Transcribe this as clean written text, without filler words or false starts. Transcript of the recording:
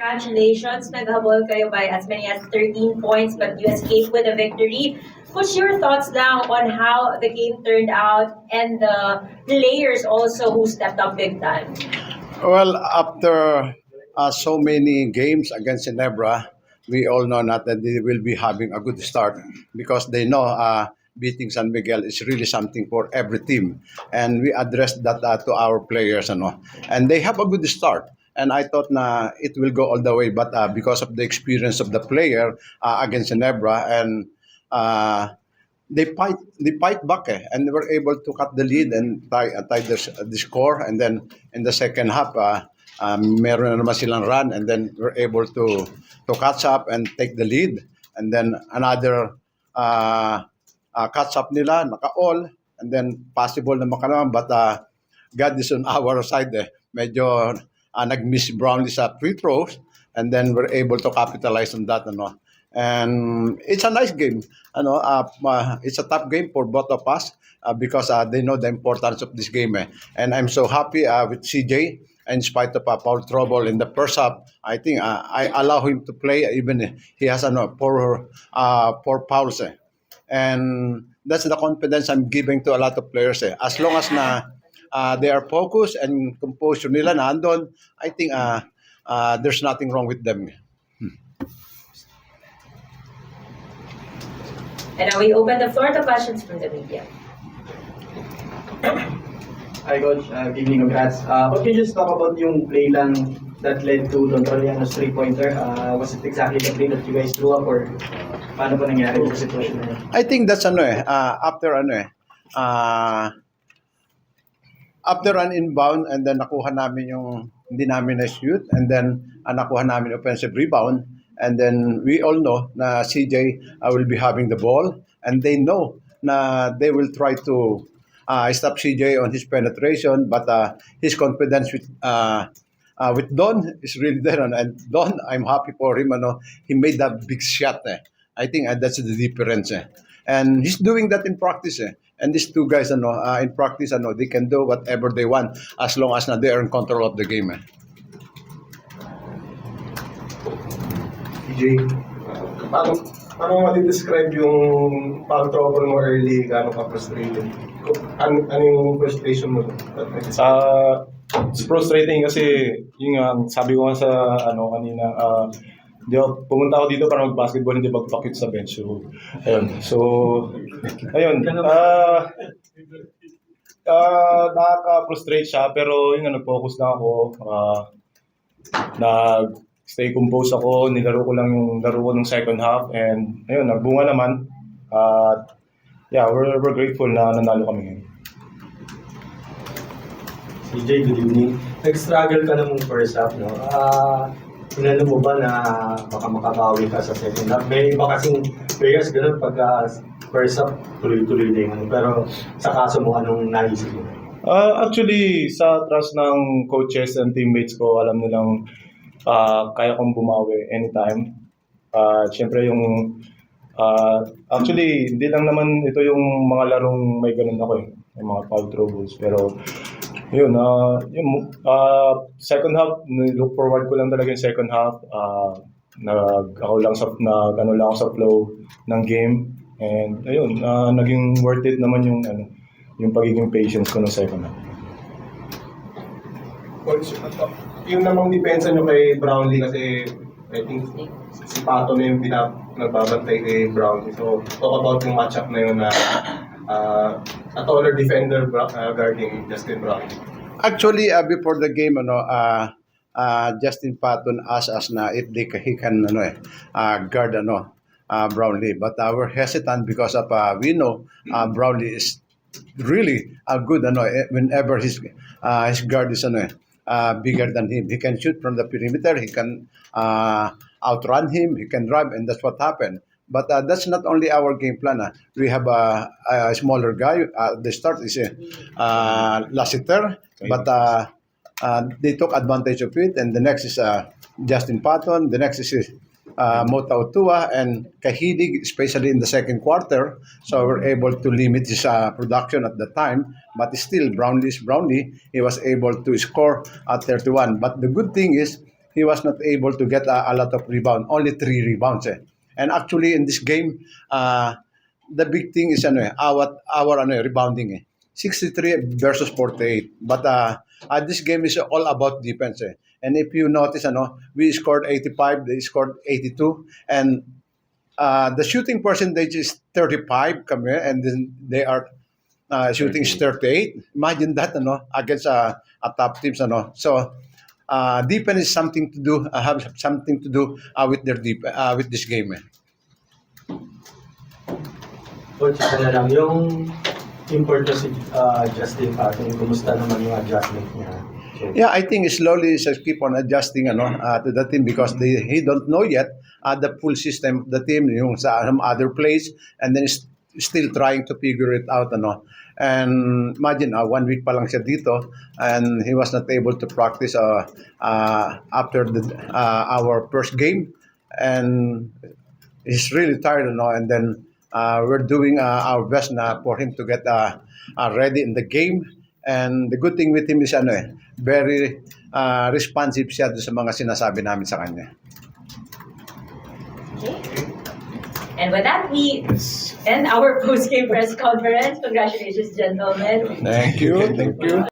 Congratulations, naghabol kayo by as many as 13 points, but you escaped with a victory. What's your thoughts now on how the game turned out and the players also who stepped up big time? Well, after so many games against Ginebra, we all know that they will be having a good start because they know beating San Miguel is really something for every team. And we addressed that to our players. And they have a good start. And I thought na it will go all the way, but because of the experience of the player against Ginebra and they fight back and they were able to cut the lead and tie the score, and then in the second half meron na naman silang run, and then we're able to catch up and take the lead, and then another catch up nila naka-all, and then possible na makalaman, but God is on our side. Medyo nag-miss Brownlee sa free throws, and then we're able to capitalize on that. And it's a nice game. It's a tough game for both of us because they know the importance of this game. And I'm so happy with CJ. In spite of foul trouble in the first half, I think I allow him to play even he has four fouls. And that's the confidence I'm giving to a lot of players. As long as they are focused and composure nila nandun, I think there's nothing wrong with them. And now we open the floor to questions from the media. Hi, Coach. Good evening, congrats. Could you just talk about yung play lang that led to Don Toriano's three-pointer? Was it exactly the play that you guys threw up, or paano po nangyari yung situation na yun? I think that's after an inbound, and then nakuha namin yung hindi namin na-shoot, and then nakuha namin offensive rebound, and then we all know na CJ will be having the ball, and they know na they will try to stop CJ on his penetration, but his confidence with Don is really there, and Don, I'm happy for him. He made that big shot. I think that's the difference. And he's doing that in practice. And these two guys, in practice, they can do whatever they want as long as they are in control of the game. PJ, paano mati-describe yung foul trouble mo early, gano'n ka frustrated? Ano yung frustration mo? It's frustrating kasi yung sabi ko nga sa kanina, pumunta ako dito para mag-basketball, hindi magpakit sa bench. Ayun. Nakaka-frustrate siya, pero nag-focus na ako. Nag-stay composed ako, nilaro ko lang yung laro ko ng second half, and ayun, nagbunga naman. We're grateful na nanalo kami ngayon. CJ, good evening. Nag-struggle ka namang first half, no? Inano mo ba na baka makabawi ka sa second half? May iba kasing players ganun pagka first half, tuloy-tuloy na yung pero sa kaso mo, anong naisip mo? Actually, sa trust ng coaches and teammates ko, alam nilang kaya kong bumawi anytime. Siyempre actually, hindi lang naman ito yung mga larong may ganun ako yung mga foul troubles. Pero yun, second half, look forward ko lang talaga yung second half. Ako lang sa flow ng game. And ayun, naging worth it naman yung pagiging patience ko ng second half. Coach, yung namang depensa nyo kay Brownlee kasi I think si Pato na yung nagbabantay kay Brownlee. So, talk about yung matchup na yun na a taller defender guarding Justin Brownlee. Actually, before the game, Justin Patton asked us na if he can guard Brownlee, but we're hesitant because of we know Brownlee is really good. Whenever his guard is bigger than him, he can shoot from the perimeter. He can outrun him. He can drive, and that's what happened. But that's not only our game plan. We have a smaller guy. The start is Lassiter, but they took advantage of it. And the next is Justin Patton. The next is Mota Otua and Kahidig, especially in the second quarter. So we're able to limit his production at the time. But still, Brownlee, he was able to score at 31. But the good thing is, he was not able to get a lot of rebound, only 3 rebounds. And actually in this game, the big thing is our rebounding. 63 versus 48. But this game is all about defense. And if you notice, we scored 85, they scored 82, and the shooting percentage is 35, and then they are shooting is 38. Imagine that, against a top teams, So defense is something to do, have something to do with their with this game. Coach, ito na lang, yung importance si Justin Patton, kumusta naman yung adjustment niya? Yeah, I think slowly he keep on adjusting to the team because he don't know yet the full system of the team, yung sa some other place, and then still trying to figure it out. And imagine, 1 week pa lang siya dito, and he was not able to practice after our first game, and he's really tired, and then we're doing our best na for him to get ready in the game. And the good thing with him is very responsive siya doon sa mga sinasabi namin sa kanya. Okay. And with that, we end our post-game press conference. Congratulations, gentlemen. Thank you. Thank you.